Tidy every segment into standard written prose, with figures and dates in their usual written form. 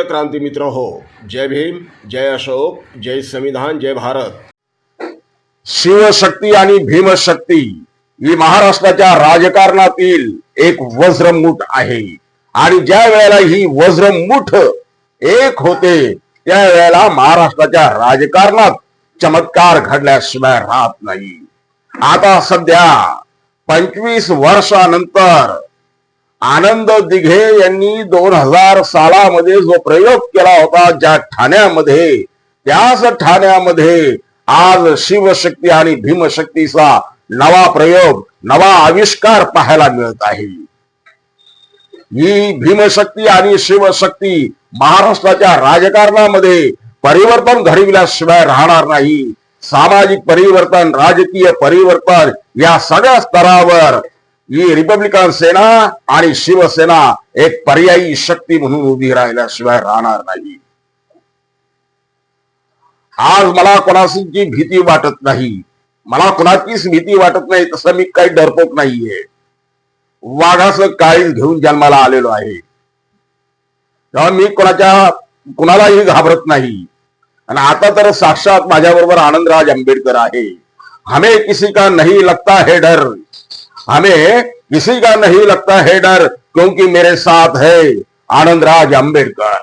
प्रिय क्रांती मित्र हो, जय भीम, जय अशोक, जय संविधान, जय भारत। शिवशक्ती आणि भीमशक्ती ही महाराष्ट्राच्या राजकारणातील एक वज्रमुठ आहे आणि ज्या वेळेला ही वज्रमुठ एक होते त्या वेळेला महाराष्ट्राच्या राजकारणात चमत्कार घडल्याशिवाय राहत नाही। आता सध्या 25 वर्षानंतर आनंद दिघे यांनी 2000 सालामध्ये जो प्रयोग केला होता ज्या ठाण्यामध्ये, त्याच ठाण्यामध्ये आज शिवशक्ती आणि भीमशक्तीचा नवा प्रयोग, नवा आविष्कार पाहायला मिळत आहे। ही भीमशक्ती आणि शिवशक्ती महाराष्ट्राच्या राजकारणामध्ये परिवर्तन घडविल्याशिवाय राहणार नाही। सामाजिक परिवर्तन, राजकीय परिवर्तन या सगळ्या स्तरावर ही रिपब्लिकन सेना आणि शिवसेना एक पर्यायी शक्ती म्हणून उभी राहिल्याशिवाय राहणार नाही। आज मला कोणाची भीती वाटत नाही, मला कोणाचीच भीती वाटत नाही। तसं मी काही डरपोक नाहीये, वाघाचं काळीज घेऊन जन्माला आलेलो आहे। तेव्हा मी कुणालाही घाबरत नाही। आणि आता तर साक्षात माझ्याबरोबर आनंदराज आंबेडकर आहे। हमें किसी का नहीं लगता है डर, हमें किसी का नहीं लगता है डर, क्योंकि मेरे साथ है आनंदराज आंबेडकर।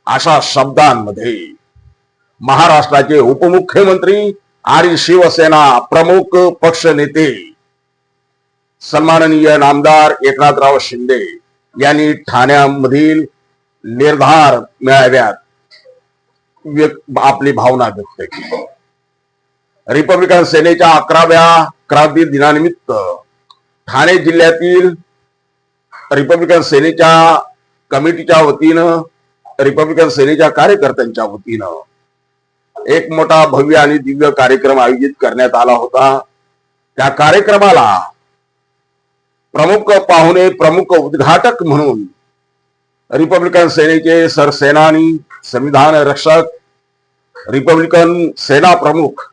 अशा शब्दांमध्ये महाराष्ट्राचे उपमुख्यमंत्री आणि शिवसेना प्रमुख पक्ष नेते सन्माननीय नामदार एकनाथराव शिंदे यांनी ठाण्यामधील निर्धार मेळाव्यात आपली भावना व्यक्त केली। रिपब्लिकन सेनेच्या 11व्या क्रांती दिनानिमित्त ठाणे जिल्ह्यातील रिपब्लिकन सेनेच्या कमिटीच्या वतीनं, रिपब्लिकन सेनेच्या कार्यकर्त्यांच्या वतीनं एक मोठा भव्य आणि दिव्य कार्यक्रम आयोजित करण्यात आला होता। त्या कार्यक्रमाला प्रमुख पाहुणे, प्रमुख उद्घाटक म्हणून रिपब्लिकन सेनेचे सरसेनानी, संविधान रक्षक, रिपब्लिकन सेना प्रमुख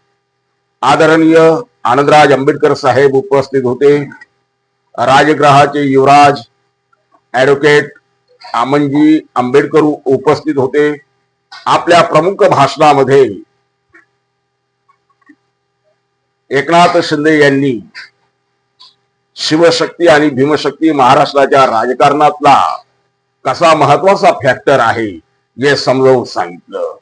आदरणीय आनंदराज आंबेडकर साहेब उपस्थित होते। राजगृहाचे युवराज ऍडव्होकेट आमनजी आंबेडकर उपस्थित होते। आपल्या प्रमुख भाषणामध्ये एकनाथ शिंदे यांनी शिवशक्ती आणि भीमशक्ती महाराष्ट्राच्या राजकारणातला कसा महत्वाचा फॅक्टर आहे हे समजावून सांगितलं।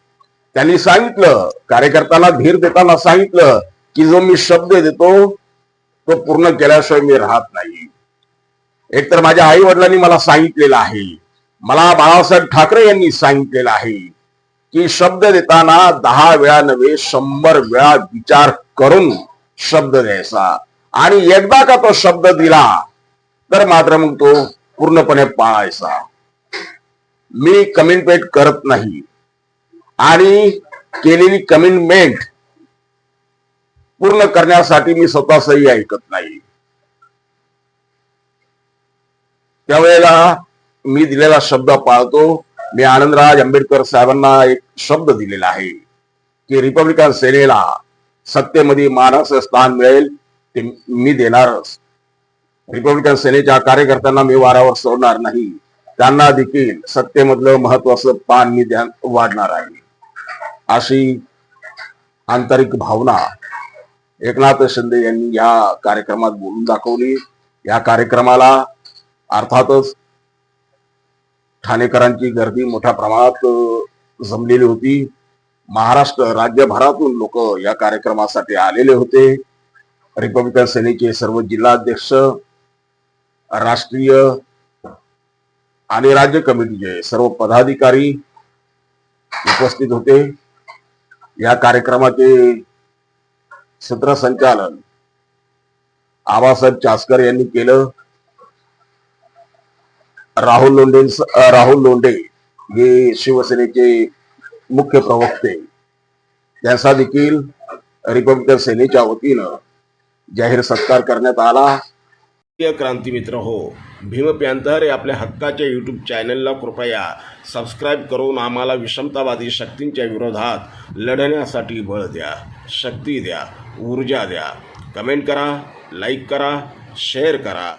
त्यांनी सांगितलं, कार्यकर्त्यांना धीर देताना सांगितलं की जो मी शब्द देतो तो पूर्ण केल्याशिवाय मी राहत नाही। एकतर माझ्या आई वडिलांनी मला सांगितलेलं आहे, मला बाळासाहेब ठाकरे यांनी सांगितलेलं आहे की शब्द देताना 10 वेळा नव्हे 100 वेळा विचार करून शब्द द्यायचा आणि एकदा का तो शब्द दिला तर मात्र मग तो पूर्णपणे पाळायचा। मी कमिटमेंट करत नाही आणि केलेली कमिटमेंट पूर्ण करण्यासाठी मी स्वतःही ऐकत नाही। त्यावेळेला मी दिलेला शब्द पाळतो। मी आनंदराज आंबेडकर साहेबांना एक शब्द दिलेला आहे की रिपब्लिकन सेनेला सत्तेमध्ये मानाचं स्थान मिळेल ते मी देणारच। रिपब्लिकन सेनेच्या कार्यकर्त्यांना मी वारावर सोडणार नाही, त्यांना देखील सत्तेमधलं महत्वाचं पान मी वाढणार आहे, अशी आंतरिक भावना एकनाथ शिंदे यांनी या कार्यक्रमात बोलून दाखवली। या कार्यक्रमाला अर्थातच ठाणेकरांची गर्दी मोठ्या प्रमाणात जमलेली होती। महाराष्ट्र राज्यभरातून लोक या कार्यक्रमासाठी आलेले होते। रिपब्लिकन सेनेचे सर्व जिल्हाध्यक्ष, राष्ट्रीय आणि राज्य कमिटीचे सर्व पदाधिकारी उपस्थित होते। या कार्यक्रमाचे सूत्रसंचालन आबासाहेब चासकर यांनी केलं। राहुल लोंढे हे शिवसेनेचे मुख्य प्रवक्ते, त्यांचा देखील रिपब्लिकन सेनेच्या वतीनं जाहीर सत्कार करण्यात आला। प्रिय क्रांती मित्र हो, भीम पॅंथर हे आपल्या हक्काच्या यूट्यूब चॅनलला कृपया सबस्क्राईब करून आम्हाला विषमतावादी शक्तींच्या विरोधात लढण्यासाठी बळ द्या, शक्ती द्या, ऊर्जा द्या। कमेंट करा, लाईक करा, शेअर करा।